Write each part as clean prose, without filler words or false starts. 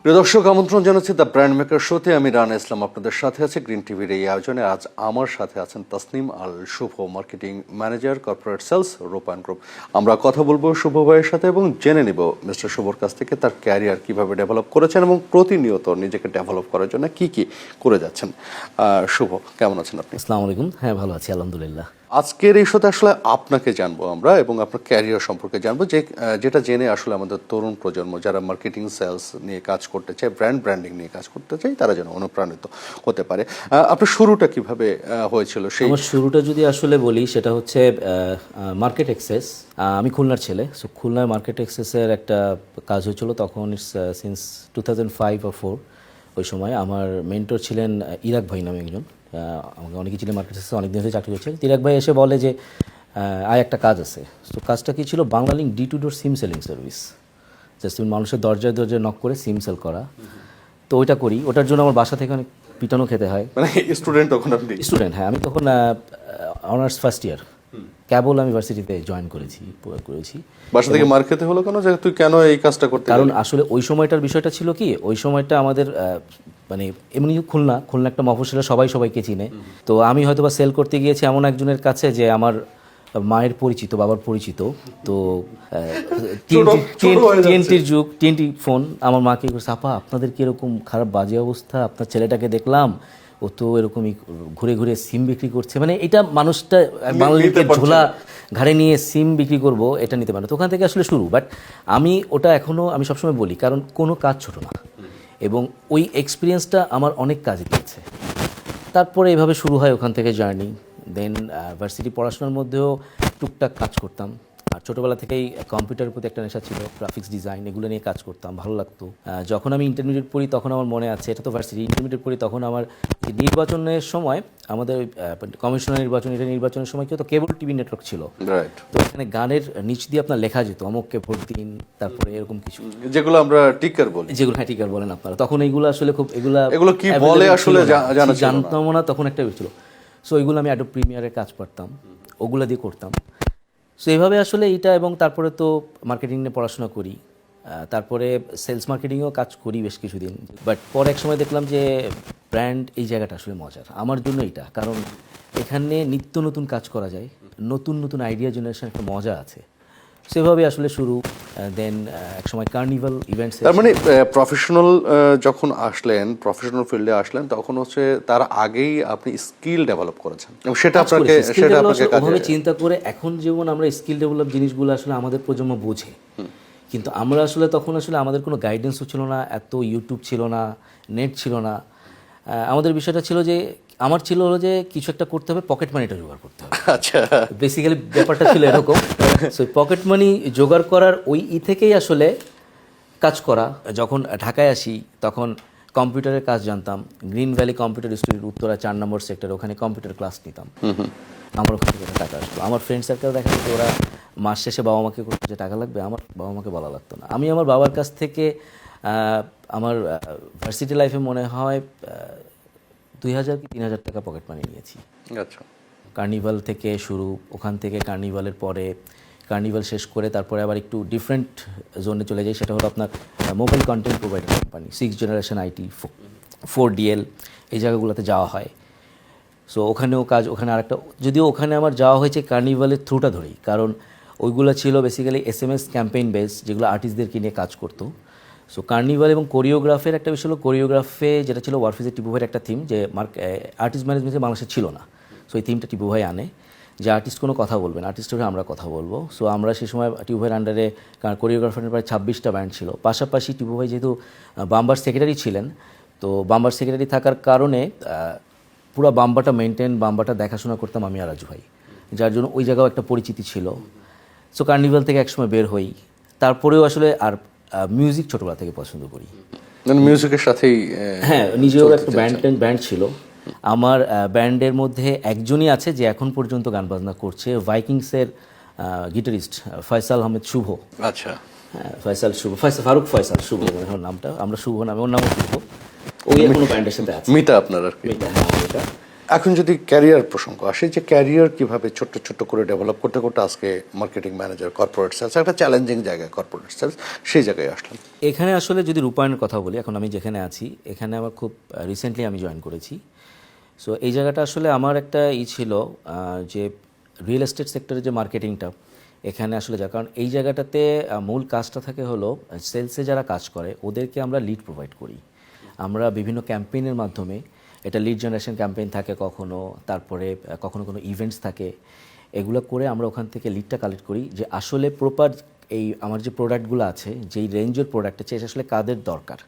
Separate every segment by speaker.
Speaker 1: প্রিয় দর্শক, আমন্ত্রণ জানাচ্ছি দ্য ব্র্যান্ড মেকার শোতে। আমি রানা ইসলাম আপনাদের সাথে আছি গ্রিন টিভির এই আয়োজনে। আজ আমার সাথে আছেন তাসনিম আল শুভ, মার্কেটিং ম্যানেজার, কর্পোরেট সেলস, রূপায়ণ গ্রুপ। আমরা কথা বলবো শুভ ভাইয়ের সাথে এবং জেনে নিব মিস্টার শুভর কাছ থেকে তার ক্যারিয়ার কিভাবে ডেভেলপ করেছেন এবং প্রতিনিয়ত নিজেকে ডেভেলপ করার জন্য কি কি করে যাচ্ছেন। শুভ, কেমন আছেন আপনি?
Speaker 2: আসসালামু আলাইকুম। হ্যাঁ, ভালো আছি আলহামদুলিল্লাহ।
Speaker 1: আজকের এই শোতে আসলে আপনাকে জানবো আমরা এবং আপনার ক্যারিয়ার সম্পর্কে জানবো, যেটা জেনে আসলে আমাদের তরুণ প্রজন্ম যারা মার্কেটিং সেলস নিয়ে কাজ করতে চায়, ব্র্যান্ডিং নিয়ে কাজ করতে চায়, তারা যেন অনুপ্রাণিত হতে পারে। আপনার শুরুটা কিভাবে হয়েছিল?
Speaker 2: আমার শুরুটা যদি আসলে বলি, সেটা হচ্ছে মার্কেট অ্যাক্সেস। আমি খুলনার ছেলে, সো খুলনার মার্কেট অ্যাক্সেসের একটা কাজ হয়েছিল তখন, সিন্স 2005 or 4। ওই সময় আমার মেন্টর ছিলেন ইরাক ভাই নামে একজন। আমাকে অনেকেই ছিলেন মার্কেট অ্যাক্সেসে, অনেক দিন ধরে চাকরি করছে। ইরাক ভাই এসে বলে যে একটা কাজ আছে। তো কাজটা কি ছিল? বাংলালিংক D2D সিম সেলিং সার্ভিস। জাস্ট তুমি মানুষের দরজায় দরজায় নক করে সিম সেল করা। তো ওইটা করি। ওটার জন্য আমার বাসা থেকে অনেক পিটানো খেতে হয়।
Speaker 1: মানে স্টুডেন্ট তখন? আপনি
Speaker 2: স্টুডেন্ট? হ্যাঁ, আমি তখন অনার্স ফার্স্ট ইয়ার কেবল আমি ভার্সিটিতে জয়েন করেছি।
Speaker 1: বাসা থেকে মার খেতে হলো কেন, যে তুই কেন এই কাজটা করতে?
Speaker 2: কারণ আসলে ওই সময়টার বিষয়টা ছিল কি, ওই সময়টা আমাদের মানে এমনি খুলনা একটা মফস্বলে সবাইকে চিনে। তো আমি হয়তো বা সেল করতে গিয়েছি এমন একজনের কাছে যে আমার মায়ের পরিচিত, বাবার পরিচিত। তো TNTর যুগ, TNT ফোন। আমার মাকে বলছে, আপা আপনাদের কি এরকম খারাপ বাজে অবস্থা? আপনার ছেলেটাকে দেখলাম, ও তো এরকমই ঘুরে ঘুরে সিম বিক্রি করছে। মানে এটা মানুষটা বাংলাদেশের ঝোলা ঘাড়ে নিয়ে সিম বিক্রি করব, এটা নিতে পারে না। তো ওখান থেকে আসলে শুরু। বাট আমি ওটা এখনও আমি সবসময় বলি, কারণ কোনো কাজ ছোট না, এবং ওই এক্সপিরিয়েন্সটা আমার অনেক কাজে দিয়েছে। তারপরে এভাবে শুরু হয় ওখান থেকে জার্নি। দেন ভার্সিটি পড়াশোনার মধ্যেও টুকটাক কাজ করতাম। আর ছোটোবেলা থেকেই কম্পিউটারের প্রতি একটা নেশা ছিল, গ্রাফিক্স ডিজাইন এগুলো নিয়ে কাজ করতাম, ভালো লাগতো। যখন আমি ইন্টারমিডিয়েট পড়ি তখন আমার মনে আছে, এটা তো ভার্সিটি ইন্টারমিডিয়েট পড়ি, তখন আমার নির্বাচনের সময়, আমাদের কমিশনার নির্বাচনের সময় কি হতো, কেবল টিভি নেটওয়ার্ক ছিল। তো এখানে গানের নিচ দিয়ে আপনার লেখা যেত অমুককে ভোট দিন, তারপরে এরকম কিছু,
Speaker 1: যেগুলো আমরা টিকার বলি।
Speaker 2: যেগুলো হ্যাঁ টিকার বলেন আপনারা। তখন এইগুলো আসলে খুব
Speaker 1: এগুলো কি বলে আসলে
Speaker 2: জানতাম না, তখন একটা ছিল। সো এগুলো আমি অ্যাডোব প্রিমিয়ারে কাজ পারতাম, ওগুলো দিয়ে করতাম। সো এইভাবে আসলে এইটা, এবং তারপরে তো মার্কেটিং নিয়ে পড়াশোনা করি, তারপরে সেলস মার্কেটিংয়েও কাজ করি বেশ কিছুদিন। বাট পরে এক সময় দেখলাম যে ব্র্যান্ড এই জায়গাটা আসলে মজার আমার জন্য। এটা কারণ এখানে নিত্য নতুন কাজ করা যায়, নতুন নতুন আইডিয়া জেনারেশন, একটা মজা আছে। সেভাবে আসলে শুরু। দেন একসময় কার্নিভাল ইভেন্টস।
Speaker 1: তার মানে প্রফেশনাল যখন আসলেন, প্রফেশনাল ফিল্ডে আসলেন, তখন হচ্ছে তার আগেই আপনি স্কিল ডেভেলপ করেছেন এবং সেটা আপনাকে
Speaker 2: ওভাবে চিন্তা করে। এখন যেমন আমরা স্কিল ডেভেলপ জিনিসগুলো আসলে আমাদের প্রজন্ম বোঝে, কিন্তু আমরা আসলে তখন আসলে আমাদের কোনো গাইডেন্সও ছিল না, এত ইউটিউব ছিল না, নেট ছিল না। আমাদের বিষয়টা ছিল যে, আমার ছিল হলো যে কিছু একটা করতে হবে, পকেট মানিটা জোগাড় করতে হবে।
Speaker 1: আচ্ছা,
Speaker 2: বেসিক্যালি ব্যাপারটা ছিল এরকম। সো পকেট মানি জোগাড় করার ওই থেকেই আসলে কাজ করা। যখন ঢাকায় আসি তখন কম্পিউটারের কাজ জানতাম। Green valley computer institute, Uttara 4 নম্বর সেক্টর, ওখানে কম্পিউটার ক্লাস নিতাম। আমার ওখান থেকে টাকা আসতো। আমার ফ্রেন্ড সার্কেল দেখা যেত ওরা মাস শেষে বাবা মাকে করতো যে টাকা লাগবে, আমার বাবা মাকে বলা লাগতো না। আমি আমার বাবার কাছ থেকে আমার ভার্সিটি লাইফে মনে হয় 2000 কি 3000 টাকা পকেট মানি নিয়েছি।
Speaker 1: আচ্ছা,
Speaker 2: কার্নিভাল থেকে শুরু। ওখান থেকে কার্নিভালের পরে, কার্নিভাল শেষ করে তারপরে আবার একটু ডিফারেন্ট জোনে চলে যাই। সেটা হলো আপনার mobile content provider company, 6 generation IT, 4DL, এই জায়গাগুলোতে যাওয়া হয়। সো ওখানেও কাজ। ওখানে আরেকটা, যদিও ওখানে আমার যাওয়া হয়েছে কার্নিভালের থ্রুটা ধরেই, কারণ ওইগুলো ছিল বেসিক্যালি SMS ক্যাম্পেইন বেস, যেগুলো আর্টিস্টদেরকে নিয়ে কাজ করতো। সো কার্নিভাল এবং কোরিওগ্রাফের একটা বিষয় হলো, কোরিওগ্রাফে যেটা ছিল ওয়ারফিজের টিপু ভাইয়ের একটা থিম, যে আর্টিস্ট ম্যানেজমেন্টে বাংলাদেশে ছিল না। সো এই থিমটা টিপু ভাই আনে, যে আর্টিস্ট কোনো কথা বলবেন, আর্টিস্টের হয়ে আমরা কথা বলবো। সো আমরা সেই সময় টিপু ভাইয়ের আন্ডারে কোরিওগ্রাফারের প্রায় 26টা ব্যান্ড ছিল। পাশাপাশি টিপু ভাই যেহেতু বাম্বার সেক্রেটারি ছিলেন, তো বাম্বার সেক্রেটারি থাকার কারণে পুরো বাম্বাটা বাম্বাটা দেখাশোনা করতাম আমি আর রাজু ভাই, যার জন্য ওই জায়গাও একটা পরিচিতি ছিল। সো কার্নিভাল থেকে একসময় বের হই। তারপরেও আসলে আর মিউজিক ছোটবেলা থেকে পছন্দ করি,
Speaker 1: মিউজিকের সাথেই।
Speaker 2: হ্যাঁ, নিজেও একটা ব্যান্ড ছিল আমার। ব্যান্ডের মধ্যে একজনই আছে যে এখন পর্যন্ত গান বাজনা করছে, ভাইকিংসের গিটারিস্ট ফয়সাল আহমেদ শুভ।
Speaker 1: আচ্ছা,
Speaker 2: হ্যাঁ, ফারুক ফয়সাল শুভ ওর নামটা, আমরা শুভ নামে, ওর নামও শুভ। ওই এখনো ব্যান্ডের সাথে আছে।
Speaker 1: মিতা আপনার আর কি।
Speaker 2: মিতা, হ্যাঁ মিতা।
Speaker 1: এখন যদি ক্যারিয়ার প্রসঙ্গ আসে, যে ক্যারিয়ার কিভাবে ছোট্ট ছোট্ট করে ডেভেলপ করতে করতে আজকে মার্কেটিং ম্যানেজার কর্পোরেট সেলস, একটা চ্যালেঞ্জিং জায়গায় কর্পোরেট সেলস, সেই জায়গায় আসলাম।
Speaker 2: এখানে আসলে যদি রূপায়ণের কথা বলি, এখন আমি যেখানে আছি এখানে আমার খুব রিসেন্টলি আমি জয়েন করেছি। সো এই জায়গাটা আসলে আমার একটা ছিল যে রিয়েল এস্টেট সেক্টরের যে মার্কেটিংটা এখানে আসলে কারণ এই জায়গাটাতে মূল কাজটা থাকে হলো সেলসে যারা কাজ করে ওদেরকে আমরা লিড প্রোভাইড করি। আমরা বিভিন্ন ক্যাম্পেইনের মাধ্যমে, এটা লিড জেনারেশন ক্যাম্পেইন থাকে কখনো, তারপরে কখনো কোনো ইভেন্টস থাকে, এগুলো করে আমরা ওখান থেকে লিডটা কালেক্ট করি যে আসলে প্রপার এই আমার যে প্রোডাক্টগুলো আছে, যেই রেঞ্জের প্রোডাক্ট আছে এটা আসলে কাদের দরকার।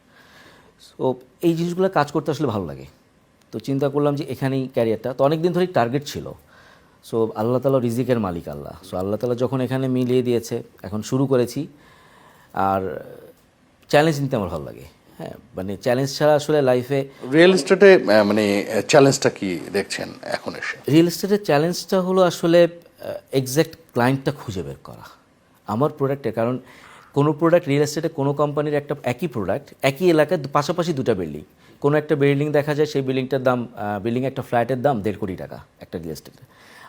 Speaker 2: সো এই জিনিসগুলো কাজ করতে আসলে ভালো লাগে। তো চিন্তা করলাম যে এখানেই ক্যারিয়ারটা, তো অনেক দিন ধরেই টার্গেট ছিল। সো আল্লাহ তাআলা রিজিকের মালিক আল্লাহ, সো আল্লাহ তাআলা যখন এখানে মিলিয়ে দিয়েছে এখন শুরু করেছি। আর চ্যালেঞ্জ নিতে আমার ভালো লাগে। হ্যাঁ, মানে চ্যালেঞ্জ ছাড়া আসলে লাইফে
Speaker 1: রিয়েল এস্টেটে মানে চ্যালেঞ্জটা কি দেখছেন এখন এসে?
Speaker 2: রিয়েল এস্টেটের চ্যালেঞ্জটা হলো আসলে এক্স্যাক্ট ক্লায়েন্টটা খুঁজে বের করা আমার প্রোডাক্টে। কারণ কোনো প্রোডাক্ট রিয়েল এস্টেটে কোনো কোম্পানির একটা একই প্রোডাক্ট একই এলাকায় পাশাপাশি দুটো বিল্ডিং, কোনো একটা বিল্ডিং দেখা যায় সেই বিল্ডিংটার দাম বিল্ডিং একটা ফ্ল্যাটের দাম 1.5 কোটি টাকা একটা রিয়েল এস্টেটের,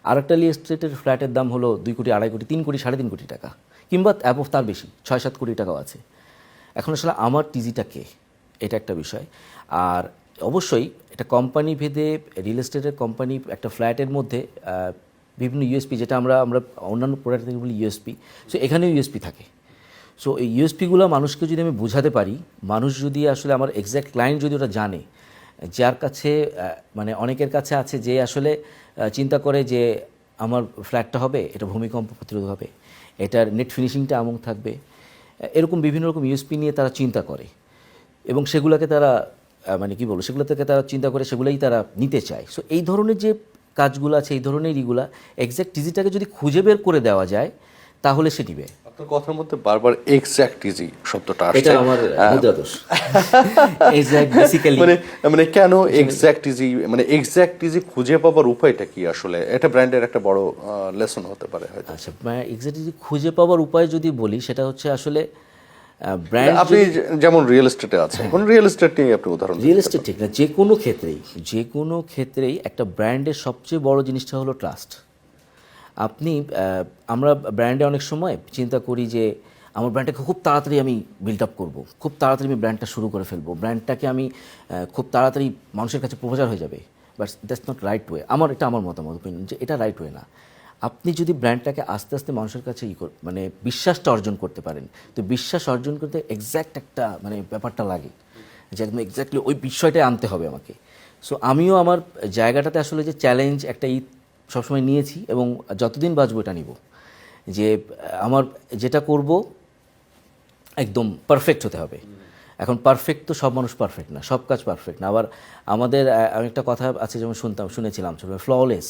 Speaker 2: আর একটা রিয়েল এস্টেটের ফ্ল্যাটের দাম হলো 2 কোটি, 2.5 কোটি, 3 কোটি, 3.5 কোটি টাকা, কিংবা অ্যাবভ তার বেশি 6-7 কোটি টাকাও আছে। এখন আসলে আমার টিজিটা কে, এটা একটা বিষয়। আর অবশ্যই এটা কোম্পানি ভেদে রিয়েল এস্টেটের কোম্পানি একটা ফ্ল্যাটের মধ্যে বিভিন্ন ইউএসপি, যেটা আমরা অন্যান্য প্রোডাক্ট থেকে বলি ইউএসপি, সো এখানেও ইউএসপি থাকে। সো এই ইউএসপিগুলো মানুষকে যদি আমি বোঝাতে পারি, মানুষ যদি আসলে আমার এক্স্যাক্ট ক্লায়েন্ট যদি ওটা জানে, যার কাছে মানে অনেকের কাছে আছে যে আসলে চিন্তা করে যে আমার ফ্ল্যাটটা হবে এটা ভূমিকম্প প্রতিরোধ হবে, এটার নেট ফিনিশিংটা এমন থাকবে, এরকম বিভিন্ন রকম ইউএসপি নিয়ে তারা চিন্তা করে এবং সেগুলোকে তারা মানে কি বলবো, সেগুলো থেকে তারা চিন্তা করে সেগুলোই তারা নিতে চায়। সো এই ধরনের যে কাজগুলো আছে, এই ধরনের ইগুলা এক্স্যাক্ট টিজিটাকে যদি খুঁজে বের করে দেওয়া যায় তাহলে সে নিবে।
Speaker 1: আপনার কথার মধ্যে বারবার এক্স্যাক্ট ইজি শব্দটা আসছে,
Speaker 2: এটা আমার মুদ্রা দোষ। এক্স্যাক্ট বেসিক্যালি
Speaker 1: মানে কেন এক্স্যাক্ট ইজি, মানে এক্স্যাক্ট ইজি খুঁজে পাওয়ার উপায়টা কি আসলে? এটা ব্র্যান্ডের একটা বড় লেসন হতে পারে হয়তো।
Speaker 2: আচ্ছা, এক্স্যাক্ট ইজি খুঁজে পাওয়ার উপায় যদি বলি, সেটা হচ্ছে আসলে ব্র্যান্ড।
Speaker 1: আপনি যেমন রিয়েল এস্টেটে আছেন, কোন রিয়েল এস্টেট নিয়ে আপনি উদাহরণ
Speaker 2: রিয়েল এস্টেট ঠিক না, যে কোনো ক্ষেত্রেই একটা ব্র্যান্ডের সবচেয়ে বড় জিনিসটা হলো ট্রাস্ট। আমরা ব্র্যান্ডে অনেক সময় চিন্তা করি যে আমার ব্র্যান্ডটাকে খুব তাড়াতাড়ি আমি বিল্ড আপ করবো, খুব তাড়াতাড়ি আমি ব্র্যান্ডটা শুরু করে ফেলবো, ব্র্যান্ডটাকে আমি খুব তাড়াতাড়ি মানুষের কাছে প্রচার হয়ে যাবে। But that's not right way. এটা আমার মতামত, ওপিনিয়ন, যে এটা রাইট ওয়ে না। আপনি যদি ব্র্যান্ডটাকে আস্তে আস্তে মানুষের কাছে মানে বিশ্বাসটা অর্জন করতে পারেন, তো বিশ্বাস অর্জন করতে এক্স্যাক্ট একটা মানে ব্যাপারটা লাগে যে একদম এক্স্যাক্টলি ওই বিষয়টাই আনতে হবে আমাকে। সো আমিও আমার জায়গাটাতে আসলে যে চ্যালেঞ্জ একটা সবসময় নিয়েছি এবং যতদিন বাঁচবো এটা নিব, যে আমার যেটা করব একদম পারফেক্ট হতে হবে। এখন পারফেক্ট তো সব মানুষ পারফেক্ট না, সব কাজ পারফেক্ট না। আবার আমাদের একটা কথা আছে, যেমন শুনেছিলাম ফ্ললেস,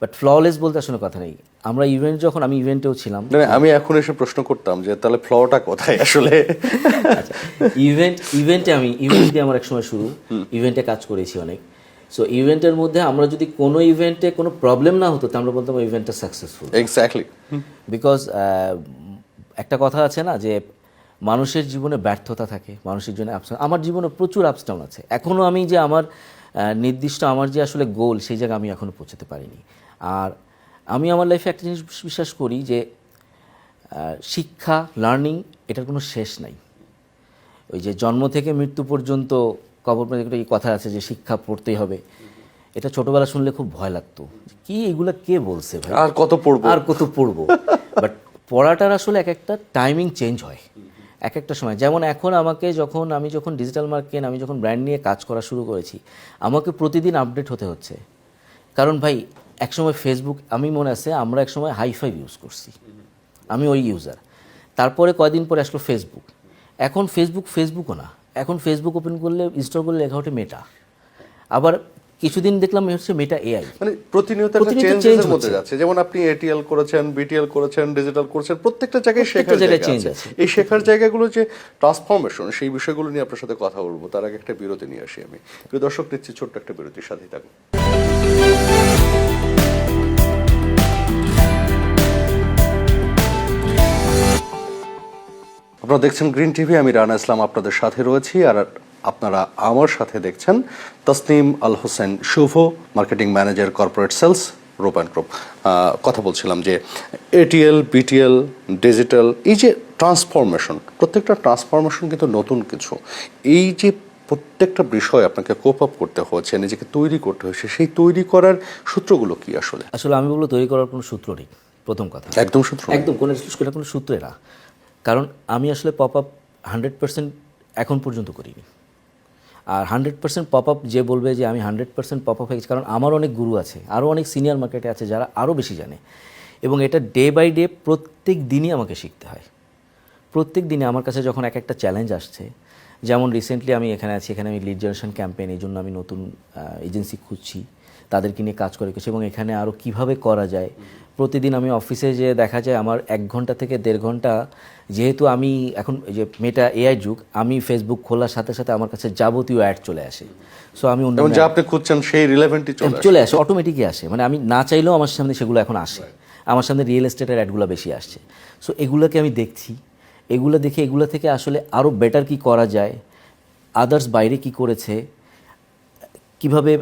Speaker 2: বাট ফ্ললেস বলতে আসলে কথা নেই। আমরা যখন আমি ইভেন্টেও ছিলাম,
Speaker 1: আমি এখন এসে প্রশ্ন করতাম যে তাহলে ফ্লটা কোথায় আসলে?
Speaker 2: আচ্ছা, ইভেন্ট দিয়ে আমার একসময় শুরু, ইভেন্টে কাজ করেছি অনেক। সো ইভেন্টের মধ্যে আমরা যদি কোনো ইভেন্টে কোনো প্রবলেম না হতো, আমরা বলতাম ইভেন্টটা সাকসেসফুল।
Speaker 1: এক্স্যাক্টলি,
Speaker 2: বিকজ একটা কথা আছে না যে মানুষের জীবনে ব্যর্থতা থাকে, মানুষের জন্য আপস। আমার জীবনে প্রচুর আপস ডাউন আছে, এখনও আমি যে আমার নির্দিষ্ট আমার যে আসলে গোল, সেই জায়গায় আমি এখনও পৌঁছাতে পারিনি। আর আমি আমার লাইফে একটা জিনিস বিশ্বাস করি যে শিক্ষা, লার্নিং, এটার কোনো শেষ নাই। ওই যে জন্ম থেকে মৃত্যু পর্যন্ত কবর পর্যন্ত এই কথা আছে যে শিক্ষা পড়তেই হবে। এটা ছোটবেলা শুনলে খুব ভয় লাগতো, কি এগুলা কে বলছে ভাই,
Speaker 1: আর কত পড়বো।
Speaker 2: বাট পড়াটার আসলে এক একটা টাইমিং চেঞ্জ হয় এক একটা সময়। যেমন এখন আমি যখন ডিজিটাল মার্কেট, আমি যখন ব্র্যান্ড নিয়ে কাজ করা শুরু করেছি, আমাকে প্রতিদিন আপডেট হতে হচ্ছে। কারণ ভাই একসময় ফেসবুক, আমি মনে আছে আমরা একসময় হাই5 ইউজ করছি, আমি ওই ইউজার। তারপরে কয়দিন পরে আসলো ফেসবুক। এখন ফেসবুকও না, এখন ফেসবুক ওপেন করলে, ইনস্টল করলে লেখা ওঠে মেটা। আবার কিছুদিন দেখলাম হচ্ছে মেটা এআই।
Speaker 1: মানে প্রতিনিয়ত একটা চেঞ্জের মধ্যে যাচ্ছে। যেমন আপনি এটিএল করেছেন, বিটিএল করেছেন, ডিজিটাল করেছেন, প্রত্যেকটা জায়গায় শেখার জায়গা আছে। এই শেখার জায়গাগুলো যে ট্রান্সফরমেশন, সেই বিষয়গুলো নিয়ে আপনার সাথে কথা বলবো। তার আগে একটা বিরতি নিয়ে আসি আমি। প্রিয় দর্শক, নিচ্ছি ছোট্ট একটা বিরতির সাথেই থাকুন। আপনারা দেখছেন গ্রিন টিভি, আমি রানা ইসলাম আপনাদের সাথে রয়েছি। আর আপনারা আমার সাথে দেখছেন তসনিম আল হোসেন শুভ, মার্কেটিং ম্যানেজার কর্পোরেট সেলস, রূপায়ণ গ্রুপ। কথা বলছিলাম যে এটিএল, বিটিএল, ডিজিটাল, এই যে ট্রান্সফরমেশন, প্রত্যেকটা ট্রান্সফরমেশন কিন্তু নতুন কিছু। এই যে প্রত্যেকটা বিষয় আপনাকে কোপ আপ করতে হচ্ছে, নিজেকে তৈরি করতে হচ্ছে, সেই তৈরি করার সূত্রগুলো কি আসলে?
Speaker 2: আসলে আমি বলবো তৈরি করার কোনো সূত্র নেই, প্রথম কথা।
Speaker 1: একদম সূত্র নেই?
Speaker 2: একদম কোনো সূত্রে না। কারণ আমি আসলে পপ আপ 100% এখন পর্যন্ত করিনি। আর 100% পপ আপ যে বলবে যে আমি 100% পপ আপ হয়ে গেছি, কারণ আমার অনেক গুরু আছে, আরও অনেক সিনিয়র মার্কেটে আছে যারা আরও বেশি জানে, এবং এটা ডে বাই ডে প্রত্যেক দিনই আমাকে শিখতে হয়। প্রত্যেক দিনে আমার কাছে যখন এক একটা চ্যালেঞ্জ আসছে, যেমন রিসেন্টলি আমি এখানে আছি, এখানে আমি লিড জেনারেশন ক্যাম্পেইন, এই জন্য আমি নতুন এজেন্সি খুঁজছি, তাদেরকে নিয়ে কাজ করে গেছি, এবং এখানে আরও কীভাবে করা যায়। প্রতিদিন আমি অফিসে যে দেখা যায় আমার 1 ঘন্টা থেকে 1.5 ঘন্টা, যেহেতু আমি এখন যে মেটা এআই যুগ, আমি ফেসবুক খোলার সাথে সাথে আমার কাছে যাবতীয় অ্যাড চলে আসে। সো আমি
Speaker 1: এবং যা আপনি খুঁজছেন সেই রিলেভেন্টই
Speaker 2: চলে আসে, অটোমেটিকই আসে, মানে আমি না চাইলেও আমার সামনে সেগুলো এখন আসে। আমার সামনে রিয়েল এস্টেটের অ্যাডগুলো বেশি আসছে। সো এগুলোকে আমি দেখছি, এগুলো দেখে এগুলো থেকে আসলে আরও বেটার কি করা যায়, আদার্স বাইরে কি করেছে, কিভাবে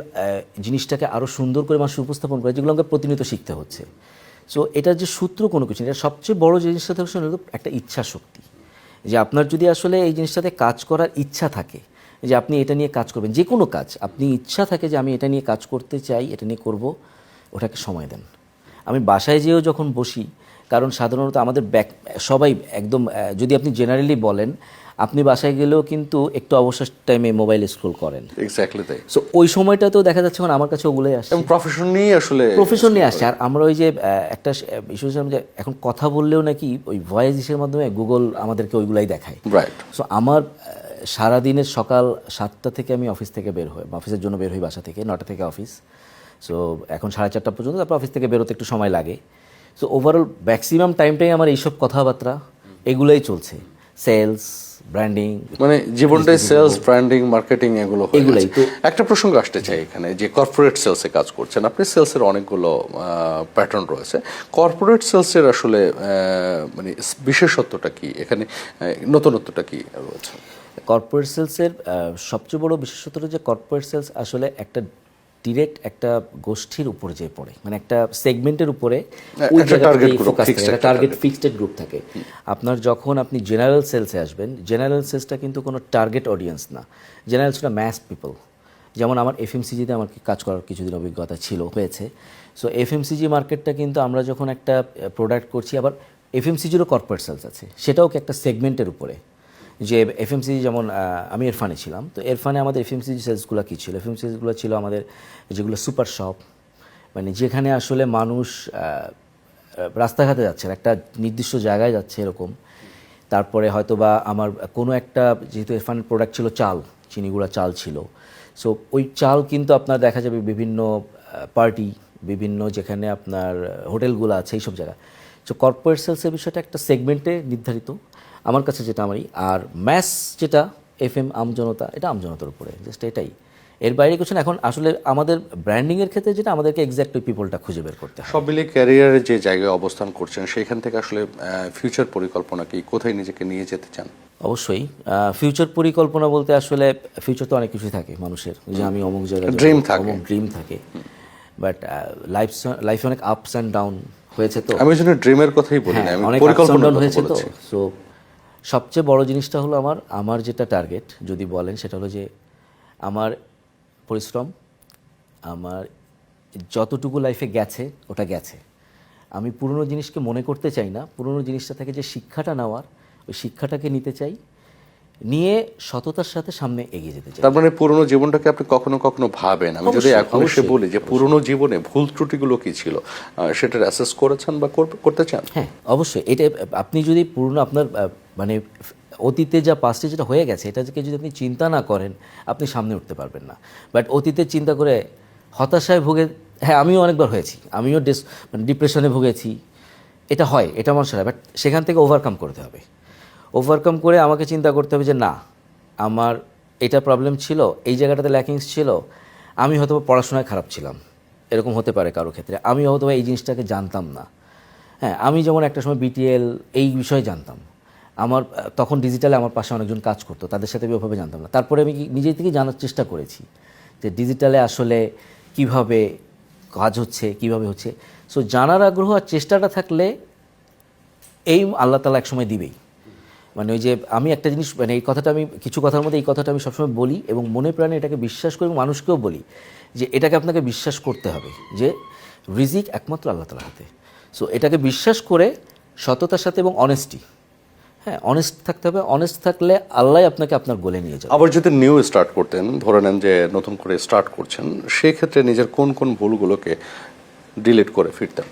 Speaker 2: জিনিসটাকে আরও সুন্দর করে মানুষ উপস্থাপন করে, যেগুলো আমাকে প্রতিনিয়ত শিখতে হচ্ছে। সো এটার যে সূত্র কোনো কিছু, এটা সবচেয়ে বড় জিনিসটা হচ্ছে একটা ইচ্ছা শক্তি। যে আপনার যদি আসলে এই জিনিসটাতে কাজ করার ইচ্ছা থাকে, যে আপনি এটা নিয়ে কাজ করবেন, যে কোনো কাজ আপনি ইচ্ছা থাকে যে আমি এটা নিয়ে কাজ করতে চাই, এটা নিয়ে করব, ওটাকে সময় দেন। আমি বাসায় যেয়েও যখন বসি, কারণ সাধারণত আমাদের সবাই একদম, যদি আপনি জেনারেলি বলেন, আপনি বাসায় গেলেও কিন্তু একটু অবসর টাইমে মোবাইল স্ক্রল করেন।
Speaker 1: এক্স্যাক্টলি তাই।
Speaker 2: সো ওই সময়টাতেও দেখা যাচ্ছে আমার কাছে ওগুলোই আসে,
Speaker 1: এবং প্রফেশন নিয়ে আসে।
Speaker 2: আর আমরা ওই যে একটা ইস্যু যে এখন কথা বললেও নাকি ওই ভয়েস ইসের মাধ্যমে গুগল আমাদেরকে ওইগুলাই দেখায়।
Speaker 1: রাইট।
Speaker 2: সো আমার সারাদিনের সকাল 7টা থেকে আমি অফিস থেকে বের হই, অফিসের জন্য বের হই বাসা থেকে, 9টা থেকে অফিস। সো এখন 4:30 পর্যন্ত, তারপর অফিস থেকে বেরোতে একটু সময় লাগে। সো ওভারঅল ম্যাক্সিমাম টাইমটাই আমার এইসব কথাবার্তা এগুলোই চলছে, সেলস, ব্র্যান্ডিং,
Speaker 1: মানে জীবনটাই সেলস, ব্র্যান্ডিং, মার্কেটিং, এগুলোই।
Speaker 2: তো
Speaker 1: একটা প্রসঙ্গ আসতে চাই এখানে, যে কর্পোরেট সেলসে কাজ করছেন আপনি, সেলসের অনেকগুলো প্যাটার্ন রয়েছে। কর্পোরেট সেলসের আসলে মানে বিশেষত্বটা কি, এখানে নতুনত্বটা কি রয়েছে?
Speaker 2: কর্পোরেট সেলসের সবচেয়ে বড় বিশেষত্বটা যে কর্পোরেট সেলস আসলে একটা ডিরেক্ট একটা গোষ্ঠীর উপরে যে পড়ে, মানে একটা সেগমেন্টের উপরে ওই জায়গাটাতেই ফোকাস থাকে, একটা টার্গেট ফিক্সড গ্রুপ থাকে। আপনার যখন আপনি জেনারেল সেলসে আসবেন, জেনারেল সেলসটা কিন্তু কোনো টার্গেট অডিয়েন্স না, জেনারেল সেলসটা ম্যাস পিপল। যেমন আমার এফএমসিজিতে আমার কাজ করার কিছুদিন অভিজ্ঞতা হয়েছে। সো এফএমসিজি মার্কেটটা কিন্তু আমরা যখন একটা প্রোডাক্ট করছি, আবার এফএমসিজিরও কর্পোরেট সেলস আছে, সেটাও কি একটা সেগমেন্টের উপরে। যে এফএমসিজি, যেমন আমি এরফানে ছিলাম, তো এরফানে আমাদের এফএমসিজি সেলসগুলো কী ছিল, এফএমসিজিগুলো ছিল আমাদের যেগুলো সুপার শপ, মানে যেখানে আসলে মানুষ রাস্তাঘাটে যাচ্ছে, একটা নির্দিষ্ট জায়গায় যাচ্ছে এরকম। তারপরে হয়তো বা আমার কোনো একটা, যেহেতু এরফানের প্রোডাক্ট ছিল চাল, চিনিগুড়া চাল ছিল, সো ওই চাল কিন্তু আপনার দেখা যাবে বিভিন্ন পার্টি, বিভিন্ন যেখানে আপনার হোটেলগুলো আছে, এইসব জায়গা। সো কর্পোরেট সেলসের বিষয়টা একটা সেগমেন্টে নির্ধারিত আমার কাছে, যেটা আমারই। আর ম্যাস যেটা এফএম আমজনতা, এটা আমজনতার উপরে, জাস্ট এটাই, এর বাইরে কিছু না। এখন আসলে আমাদের ব্র্যান্ডিংয়ের ক্ষেত্রে যেটা আমাদেরকে এক্স্যাক্ট ওই পিপলটা খুঁজে বের করতে হয়।
Speaker 1: সব মিলিয়ে ক্যারিয়ারের যে জায়গায় অবস্থান করছেন, সেখান থেকে আসলে ফিউচার পরিকল্পনা কি, কোথায় নিজেকে নিয়ে যেতে চান?
Speaker 2: অবশ্যই ফিউচার পরিকল্পনা বলতে আসলে ফিউচার তো অনেক কিছুই থাকে মানুষের, যে আমি অমুক জায়গায় ড্রিম থাকে, বাট লাইফে অনেক আপস অ্যান্ড ডাউন হয়েছে। তো
Speaker 1: আমি জন্য ড্রিমের কথাই বলি না, আমি পরিকল্পনা
Speaker 2: হয়েছে। তো সো সবচেয়ে বড় জিনিসটা হলো আমার যেটা টার্গেট যদি বলেন, সেটা হলো যে আমার পরিশ্রম, আমার যতটুকু লাইফে গেছে ওটা গেছে। আমি পুরনো জিনিসকে মনে করতে চাই না, পুরনো জিনিসটা থেকে যে শিক্ষাটা নেওয়ার, ওই শিক্ষাটাকে নিতে চাই, নিয়ে সততার সাথে সামনে এগিয়ে যেতে চাই।
Speaker 1: তার মানে পুরনো জীবনটাকে আপনি কখনো কখনো ভাবেন, আমি যদি এখন এসে বলি যে পুরনো জীবনে ভুল ত্রুটিগুলো কি ছিল, সেটা অ্যাসেস করেছেন বা করতে চান?
Speaker 2: হ্যাঁ, অবশ্যই। এটা আপনি যদি পুরনো আপনার মানে অতীতে যা পাস্টে যেটা হয়ে গেছে, এটাকে যদি আপনি চিন্তা না করেন, আপনি সামনে উঠতে পারবেন না। বাট অতীতের চিন্তা করে হতাশায় ভুগে, হ্যাঁ আমিও অনেকবার হয়েছি, আমিও ডিপ্রেশনে ভুগেছি, এটা হয়, এটা মানুষের হয়। বাট সেখান থেকে ওভারকাম করতে হবে, ওভারকাম করে আমাকে চিন্তা করতে হবে যে না, আমার এটা প্রবলেম ছিল, এই জায়গাটাতে ল্যাকিংস ছিল, আমি হয়তো পড়াশোনায় খারাপ ছিলাম, এরকম হতে পারে কারো ক্ষেত্রে, আমি হয়তো এই জিনিসটাকে জানতাম না। হ্যাঁ, আমি যেমন একটা সময় বিটিএল এই বিষয়ে জানতাম, আমার তখন ডিজিটালে আমার পাশে অনেকজন কাজ করতো, তাদের সাথে আমি ওভাবে জানতাম না। তারপরে আমি নিজে থেকে জানার চেষ্টা করেছি যে ডিজিটালে আসলে কিভাবে কাজ হচ্ছে, কিভাবে হচ্ছে। সো জানার আগ্রহ আর চেষ্টাটা থাকলে এই আল্লাহ তাআলা একসময় দিবেই। মানে ওই যে আমি একটা জিনিস, মানে এই কথাটা আমি কিছু কথার মধ্যে এই কথাটা আমি সবসময় বলি এবং মনে প্রাণে এটাকে বিশ্বাস করি এবং মানুষকেও বলি যে এটাকে আপনাকে বিশ্বাস করতে হবে যে রিজিক একমাত্র আল্লাহ তাআলার হাতে। সো এটাকে বিশ্বাস করে সততার সাথে এবং অনেস্টি, হ্যাঁ অনেস্ট থাকতে হবে। অনেস্ট থাকলে আল্লাহ আপনাকে আপনার গোলে নিয়ে যাবে।
Speaker 1: আবার যদি নিউ স্টার্ট করতেন, ধরে নেন যে নতুন করে স্টার্ট করছেন, সেই ক্ষেত্রে নিজের কোন কোন ভুলগুলোকে ডিলিট করে ফিরতেন?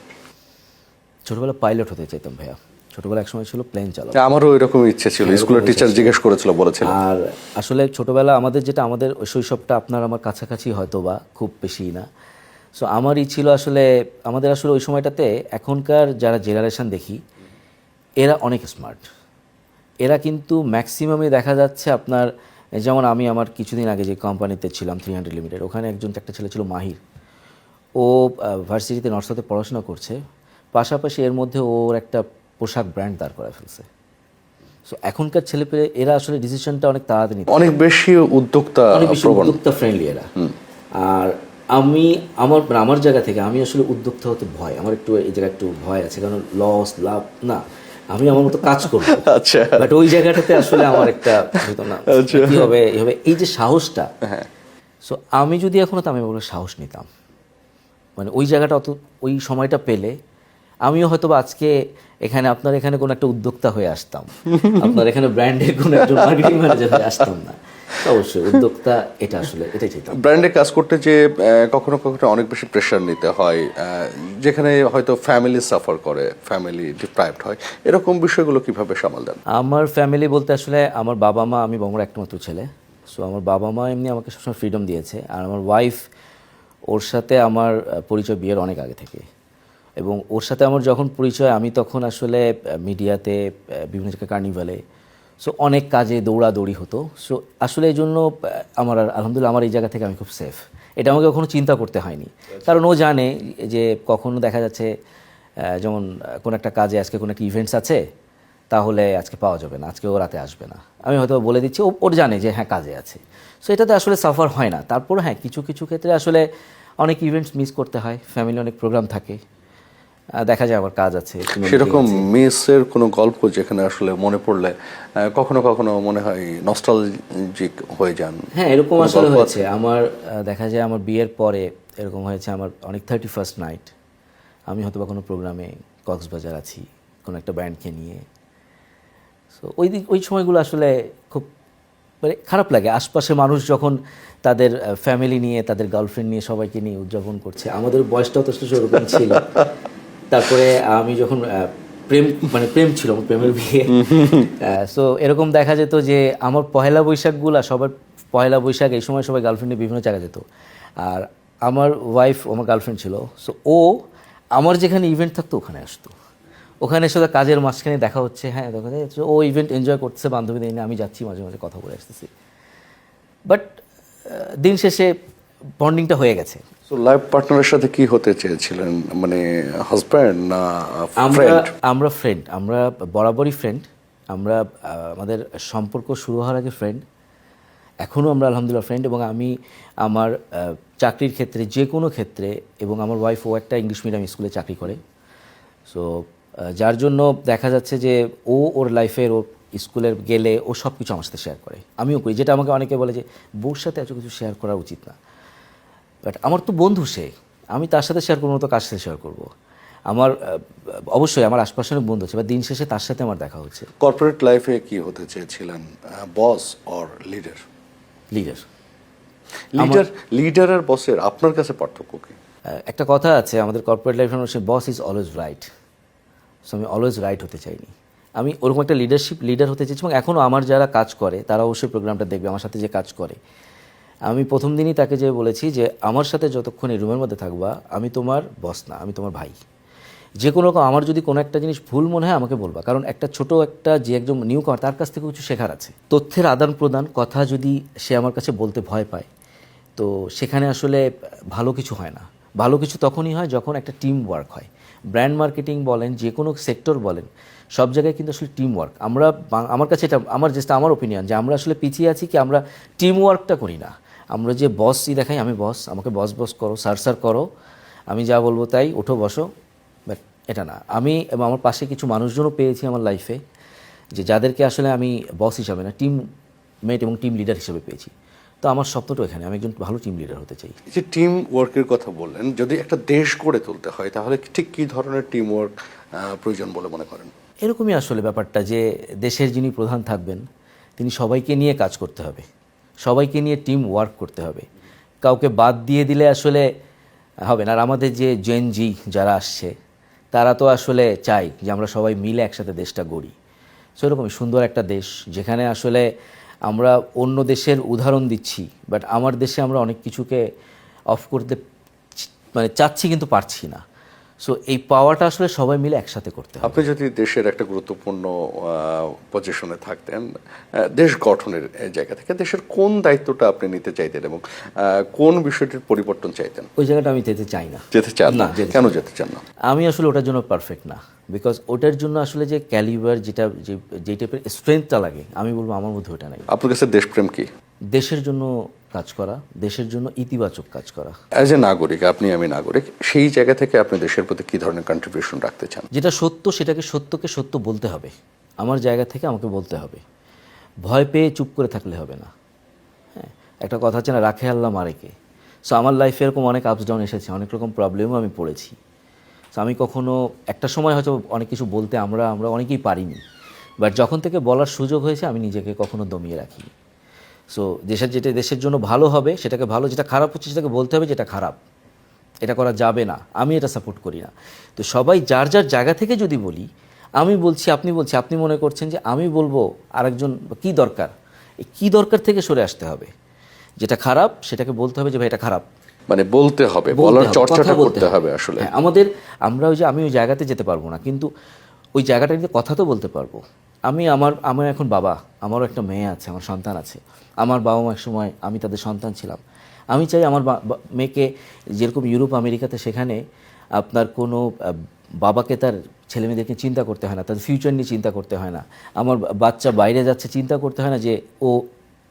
Speaker 2: ছোটোবেলা পাইলট হতে চাইতাম ভাইয়া। ছোটোবেলা একসময় ছিল প্লেন চালানো।
Speaker 1: আমারও এরকম ইচ্ছে ছিল, স্কুলের টিচার জিজ্ঞেস করেছিল, বলেছিল।
Speaker 2: আর আসলে ছোটোবেলা আমাদের যেটা, আমাদের শৈশবটা আপনার আমার কাছাকাছি হয়তো বা খুব বেশি না। সো আমারই ছিল আসলে, আমাদের আসলে ওই সময়টাতে এখনকার যারা জেনারেশন দেখি এরা অনেক স্মার্ট। এরা কিন্তু ম্যাক্সিমামই দেখা যাচ্ছে আপনার, যেমন আমি আমার কিছুদিন আগে যে কোম্পানিতে ছিলাম 300 লিমিটেড, ওখানে একটা ছেলে ছিল মাহির। ও ভার্সিটিতে নর্থসাউথে পড়াশোনা করছে, পাশাপাশি এর মধ্যে ওর একটা পোশাক ব্র্যান্ড দাঁড় করে ফেলছে। সো এখনকার ছেলেপেলে এরা আসলে ডিসিশনটা অনেক তাড়াতাড়ি নিতে,
Speaker 1: অনেক বেশি উদ্যোক্তা,
Speaker 2: অনেক বেশি উদ্যোক্তা ফ্রেন্ডলি এরা। আর আমি আমার জায়গা থেকে আমি আসলে উদ্যোক্তা হতে ভয়, আমার একটু এই জায়গায় একটু ভয় আছে, কারণ লস লাভ না, আমি আমার মতো কাজ করবো।
Speaker 1: আচ্ছা,
Speaker 2: বাট ওই জায়গাটাতে আসলে আমার একটা হতো না, কি হবে এই যে সাহসটা। সো আমি যদি এখনো তো আমি বলবো সাহস নিতাম, মানে ওই জায়গাটা অত ওই সময়টা পেলে আমিও হয়তো বা আজকে এখানে আপনার এখানে কোনো একটা উদ্যোক্তা হয়ে আসতাম, আপনার এখানে ব্র্যান্ডের কোনো একজন মার্কেটিং ম্যানেজার হয়ে আসতাম না। অবশ্যই উদ্যোক্তা এটা আসলে এটাই চাইতাম।
Speaker 1: ব্র্যান্ডে কাজ করতে যে কখনো কখনো অনেক বেশি প্রেশার নিতে হয়, যেখানে হয়তো ফ্যামিলি সাফার করে, ফ্যামিলি ডিপ্রাইভড হয়, এরকম বিষয়গুলো কিভাবে সামাল দেন?
Speaker 2: আমার ফ্যামিলি বলতে আসলে আমার বাবা মা, আমি বঙ্গের একমাত্র ছেলে। সো আমার বাবা মা এমনি আমাকে সবসময় ফ্রিডম দিয়েছে। আর আমার ওয়াইফ, ওর সাথে আমার পরিচয় বিয়ের অনেক আগে থেকে, এবং ওর সাথে আমার যখন পরিচয় আমি তখন আসলে মিডিয়াতে, বিভিন্ন জায়গায় কার্নিভালে, সো অনেক কাজে দৌড়াদৌড়ি হতো। সো আসলে এই জন্য আমার আলহামদুলিল্লাহ আমার এই জায়গা থেকে আমি খুব সেফ। এটা আমাকে কখনো চিন্তা করতে হয়নি, কারণ ও জানে যে কখনো দেখা যাচ্ছে যেমন কোনো একটা কাজে, আজকে কোনো একটা ইভেন্টস আছে, তাহলে আজকে পাওয়া যাবে না, আজকে ও রাতে আসবে না, আমি হয়তো বলে দিচ্ছি, ওর জানে যে হ্যাঁ কাজে আছে। সো এটাতে আসলে সাফার হয় না। তারপর হ্যাঁ কিছু কিছু ক্ষেত্রে আসলে অনেক ইভেন্টস মিস করতে হয়, ফ্যামিলি অনেক প্রোগ্রাম থাকে, দেখা যায় আমার কাজ আছে।
Speaker 1: সেরকম মিসের কোনো গল্প যেখানে আসলে মনে পড়লে কখনো কখনো মনে হয় নস্টালজিক হয়ে যান?
Speaker 2: হ্যাঁ এরকম আসলে হয়েছে আমার। দেখা যায় আমার বিয়ের পরে এরকম হয়েছে, আমার অনেক 31st নাইট আমি হয়তো বা কোনো প্রোগ্রামে কক্সবাজার আছি কোনো একটা ব্যান্ডকে নিয়ে। সো ওই সময়গুলো আসলে খুব মানে খারাপ লাগে। আশপাশে মানুষ যখন তাদের ফ্যামিলি নিয়ে, তাদের গার্লফ্রেন্ড নিয়ে, সবাইকে নিয়ে উদযাপন করছে, আমাদের বয়সটাও তো সেরকম ছিল। তারপরে আমি যখন প্রেম ছিল, আমার প্রেমের বিয়ে। সো এরকম দেখা যেত যে আমার পহেলা বৈশাখগুলা, সবার পহেলা বৈশাখ এই সময় সবাই গার্লফ্রেন্ডে বিভিন্ন জায়গায় যেত, আর আমার ওয়াইফ আমার গার্লফ্রেন্ড ছিল। সো ও আমার যেখানে ইভেন্ট থাকতো ওখানে আসতো, ওখানে সাথে কাজের মাঝখানে দেখা হচ্ছে, হ্যাঁ দেখা যাচ্ছে ও ইভেন্ট এনজয় করতেছে বান্ধবীদের নিয়ে, আমি যাচ্ছি মাঝে মাঝে কথা বলে আসতেছি। বাট দিন শেষে বন্ডিংটা হয়ে গেছে।
Speaker 1: সো লাইফ পার্টনারের সাথে কি হতে চেয়েছিলেন, মানে হাজব্যান্ড না ফ্রেন্ড?
Speaker 2: আমরা ফ্রেন্ড, আমরা বরাবরই ফ্রেন্ড। আমরা আমাদের সম্পর্ক শুরু হওয়ার আগে ফ্রেন্ড, এখনও আমরা আলহামদুলিল্লাহ ফ্রেন্ড। এবং আমি আমার চাকরির ক্ষেত্রে, যে কোনো ক্ষেত্রে, এবং আমার ওয়াইফ ও একটা ইংলিশ মিডিয়াম স্কুলে চাকরি করে। সো যার জন্য দেখা যাচ্ছে যে ওর লাইফের, ওর স্কুলের গেলে ও সব কিছু আমার সাথে শেয়ার করে, আমিও করি, যেটা আমাকে অনেকে বলে যে বউর সাথে এত কিছু শেয়ার করা উচিত না। বাট আমার তো বন্ধু সে, আমি তার সাথে শেয়ার করবো, তো কার সাথে শেয়ার করবো? আমার অবশ্যই আমার আশপাশে অনেক বন্ধু আছে, বা দিন শেষে তার সাথে আমার দেখা হচ্ছে।
Speaker 1: কর্পোরেট লাইফে কি হতে চেয়েছিলেন, বস অর লিডার?
Speaker 2: লিডার।
Speaker 1: লিডার আর বসের আপনার কাছে পার্থক্য কি?
Speaker 2: একটা কথা আছে আমাদের কর্পোরেট লাইফে, boss is always right. So আমি অলওয়েজ রাইট হতে চাইনি, আমি ওরকম একটা লিডার হতে চেয়েছি। এবং এখনও আমার যারা কাজ করে তারা অবশ্যই প্রোগ্রামটা দেখবে, আমার সাথে যে কাজ করে। আমি প্রথম দিনই তাকে যে বলেছি যে আমার সাথে যতক্ষণ এই রুমের মধ্যে থাকবা, আমি তোমার বস না, আমি তোমার ভাই। যে কোনো রকম আমার যদি কোনো একটা জিনিস ভুল মনে হয় আমাকে বলবা, কারণ যে একজন নিউ কামার, তার কাছ থেকে কিছু শেখার আছে। তথ্যের আদান প্রদান, কথা যদি সে আমার কাছে বলতে ভয় পায়, তো সেখানে আসলে ভালো কিছু হয় না। ভালো কিছু তখনই হয় যখন একটা টিম ওয়ার্ক হয়, ব্র্যান্ড মার্কেটিং বলেন, যে কোনো সেক্টর বলেন, সব জায়গায় কিন্তু আসলে টিম ওয়ার্ক। আমরা আমার কাছে এটা আমার ওপিনিয়ন যে আমরা আসলে পিছিয়ে আছি কি আমরা টিম ওয়ার্কটা করি না। আমরা যে বসই দেখাই, আমি বস, আমাকে বস করো, স্যার করো, আমি যা বলবো তাই, ওঠো বসো, বাট এটা না। আমি এবং আমার পাশে কিছু মানুষজনও পেয়েছি আমার লাইফে যে যাদেরকে আসলে আমি বস হিসাবে না, টিম মেট এবং টিম লিডার হিসেবে পেয়েছি। তো আমার স্বপ্নটা এখানে, আমি একজন ভালো টিম লিডার হতে চাই।
Speaker 1: এই যে টিম ওয়ার্কের কথা বললেন, যদি একটা দেশ গড়ে তুলতে হয় তাহলে ঠিক কী ধরনের টিম ওয়ার্ক প্রয়োজন বলে মনে করেন?
Speaker 2: এরকমই আসলে ব্যাপারটা যে দেশের যিনি প্রধান থাকবেন তিনি সবাইকে নিয়ে কাজ করতে হবে, সবাইকে নিয়ে টিম ওয়ার্ক করতে হবে। কাউকে বাদ দিয়ে দিলে আসলে হবে না। আর আমাদের যে জেন জি যারা আসছে তারা তো আসলে চাই যে আমরা সবাই মিলে একসাথে দেশটা গড়ি। সো এরকমই সুন্দর একটা দেশ যেখানে আসলে আমরা অন্য দেশের উদাহরণ দিচ্ছি, বাট আমার দেশে আমরা অনেক কিছুকে অফ করতে চাচ্ছি কিন্তু পারছি না। সো এই পাওয়াটা আসলে সবাই মিলে একসাথে করতে হবে।
Speaker 1: আপনি যদি দেশের একটা গুরুত্বপূর্ণ পজিশনে থাকতেন, দেশ গঠনের জায়গা থেকে দেশের কোন দায়িত্বটা আপনি নিতে চাইতেন এবং কোন বিষয়টির পরিবর্তন চাইতেন?
Speaker 2: ওই জায়গাটা আমি যেতে চাই না।
Speaker 1: যেতে চান না?
Speaker 2: যেতে
Speaker 1: কেন যেতে চান না?
Speaker 2: আমি আসলে ওটার জন্য পারফেক্ট না। বিকজ ওটার জন্য আসলে যে ক্যালিবার যে টাইপের স্ট্রেংথটা লাগে, আমি বলবো আমার মধ্যে ওটা নাই।
Speaker 1: আপনার কাছে দেশপ্রেম কি?
Speaker 2: দেশের জন্য কাজ করা, দেশের জন্য ইতিবাচক কাজ করা।
Speaker 1: অ্যাজ এ নাগরিক, আমি নাগরিক, সেই জায়গা থেকে আপনি দেশের প্রতি কী ধরনের কন্ট্রিবিউশন রাখতে চান?
Speaker 2: যেটা সত্য সেটাকে সত্য বলতে হবে। আমার জায়গা থেকে আমাকে বলতে হবে, ভয় পেয়ে চুপ করে থাকলে হবে না। হ্যাঁ, একটা কথা আছে না, রাখে আল্লাহ মারেকে। সো আমার লাইফে এরকম অনেক আপস ডাউন এসেছে, অনেক রকম প্রবলেমও আমি পড়েছি। সো আমি কখনো একটা সময় হয়তো অনেক কিছু বলতে আমরা অনেকেই পারিনি, বাট যখন থেকে বলার সুযোগ হয়েছে আমি নিজেকে কখনো দমিয়ে রাখিনি। সো দেশের জন্য ভালো হবে সেটাকে ভালো, যেটা খারাপ হচ্ছে সেটাকে বলতে হবে যেটা খারাপ, এটা করা যাবে না, আমি এটা সাপোর্ট করি না। তো সবাই যার যার জায়গা থেকে যদি বলি, আমি বলছি আপনি মনে করছেন যে আমি বলবো আরেকজন কি দরকার, এই কী দরকার থেকে সরে আসতে হবে। যেটা খারাপ সেটাকে বলতে হবে যে ভাই এটা খারাপ,
Speaker 1: মানে বলতে হবে, বলার চর্চাটা করতে হবে আসলে।
Speaker 2: হ্যাঁ, আমরা আমি ওই জায়গাতে যেতে পারবো না, কিন্তু ওই জায়গাটা নিয়ে কথা তো বলতে পারবো। আমার এখন বাবা, আমারও একটা মেয়ে আছে, আমার সন্তান আছে। আমার বাবা মা এক সময় আমি তাদের সন্তান ছিলাম। আমি চাই আমার মেয়েকে, যেরকম ইউরোপ আমেরিকাতে সেখানে আপনার কোনো বাবাকে তার ছেলেমেয়েদেরকে চিন্তা করতে হয় না, তাদের ফিউচার নিয়ে চিন্তা করতে হয় না। আমার বাচ্চা বাইরে যাচ্ছে, চিন্তা করতে হয় না যে ও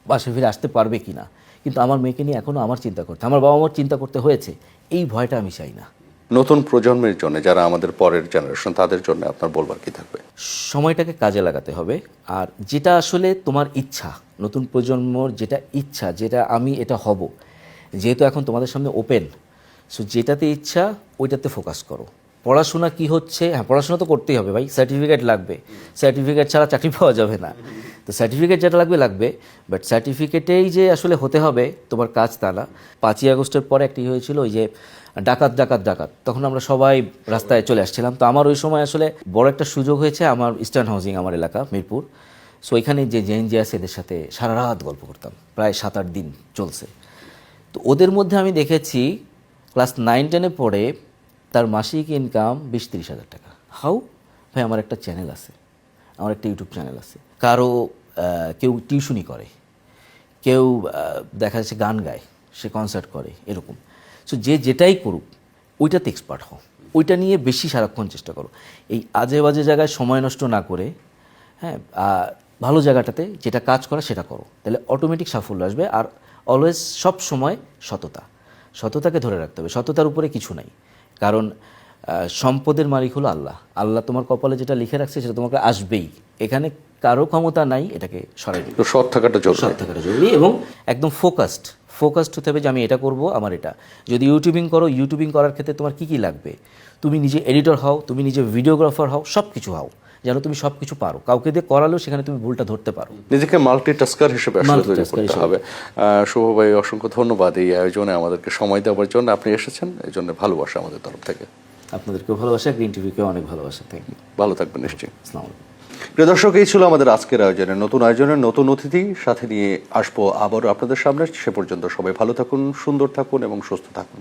Speaker 2: বাসে ফিরে আসতে পারবে কি না। কিন্তু আমার মেয়েকে নিয়ে এখনও আমার চিন্তা করতে, আমার বাবা মার চিন্তা করতে হয়েছে। এই ভয়টা আমি চাই না।
Speaker 1: নতুন প্রজন্মের জন্য, যারা আমাদের পরের জেনারেশন, তাদের জন্য আপনার বলবার কি থাকবে?
Speaker 2: সময়টাকে কাজে লাগাতে হবে। আর যেটা আসলে তোমার ইচ্ছা, নতুন প্রজন্মর যেটা ইচ্ছা, যেটা আমি এটা হব, যেহেতু এখন তোমাদের সামনে ওপেন, সো যেটাতে ইচ্ছা ওইটাতে ফোকাস করো। পড়াশোনা কি হচ্ছে, হ্যাঁ পড়াশোনা তো করতেই হবে ভাই, সার্টিফিকেট লাগবে, সার্টিফিকেট ছাড়া চাকরি পাওয়া যাবে না। তো সার্টিফিকেট যেটা লাগবে, বাট সার্টিফিকেটেই যে আসলে হতে হবে তোমার কাজ তা না। 5ই আগস্টের পরে একটি হয়েছিল ওই যে ডাকাত, তখন আমরা সবাই রাস্তায় চলে আসছিলাম। তো আমার ওই সময় আসলে বড় একটা সুযোগ হয়েছে, আমার ইস্টার্ন হাউজিং, আমার এলাকা মিরপুর। সো এখানে যে জেএনজি আছে এদের সাথে সারা রাত গল্প করতাম, প্রায় 7-8 দিন চলছে। তো ওদের মধ্যে আমি দেখেছি ক্লাস 9-10-এ পড়ে তার মাসিক ইনকাম 20-30 হাজার টাকা। হাউ ভাই, আমার একটা চ্যানেল আছে, আমার একটা ইউটিউব চ্যানেল আছে, কেউ টিউশনি করে, কেউ দেখা যাচ্ছে গান গায়, সে কনসার্ট করে, এরকম। সো যেটাই করুক ওইটাতে এক্সপার্ট হও, ওইটা নিয়ে বেশি সারাক্ষণ চেষ্টা করো। এই আজে বাজে জায়গায় সময় নষ্ট না করে, হ্যাঁ, ভালো জায়গাটাতে যেটা কাজ করা সেটা করো, তাহলে অটোমেটিক সাফল্য আসবে। আর অলওয়েজ সব সময় সততাকে ধরে রাখতে হবে। সততার উপরে কিছু নাই, কারণ সম্পদের মালিক হলো আল্লাহ তোমার কপালে যেটা লিখে রাখছে সেটা তোমাকে আসবেই। এখানে কারো ক্ষমতা নাই এটাকে সরাই দিতে।
Speaker 1: সৎ থাকাটা
Speaker 2: জরুরি এবং একদম ফোকাসড হতে হবে যে আমি এটা করব, আমার এটা। যদি ইউটিউবিং করো, ইউটিউবিং করার ক্ষেত্রে তোমার কি লাগবে, তুমি নিজে এডিটর হও, তুমি নিজে ভিডিওগ্রাফার হও, সব কিছু হও, যেন তুমি সব কিছু পারো। কাউকে দিয়ে করালেও সেখানে তুমি ভুলটা ধরতে পারো,
Speaker 1: নিজেকে মাল্টিটাস্কার হিসেবে আসলে তৈরি করতে হবে। শুভ ভাই, অসংখ্য ধন্যবাদ এই আয়োজনে আমাদেরকে সময় দেওয়ার জন্য। আপনি এসেছেন, এই জন্য ভালোবাসা আমাদের তরফ থেকে।
Speaker 2: আপনাদেরকেও ভালোবাসা, গ্রিন টিভিকেও অনেক ভালোবাসা। Thank you.
Speaker 1: ভালো থাকবেন নিশ্চয়ই।
Speaker 2: আসসালামু আলাইকুম।
Speaker 1: প্রিয় দর্শক, এই ছিল আমাদের আজকের আয়োজনের নতুন অতিথি সাথে নিয়ে আসবো আবারও আপনাদের সামনে। সে পর্যন্ত সবাই ভালো থাকুন, সুন্দর থাকুন এবং সুস্থ থাকুন।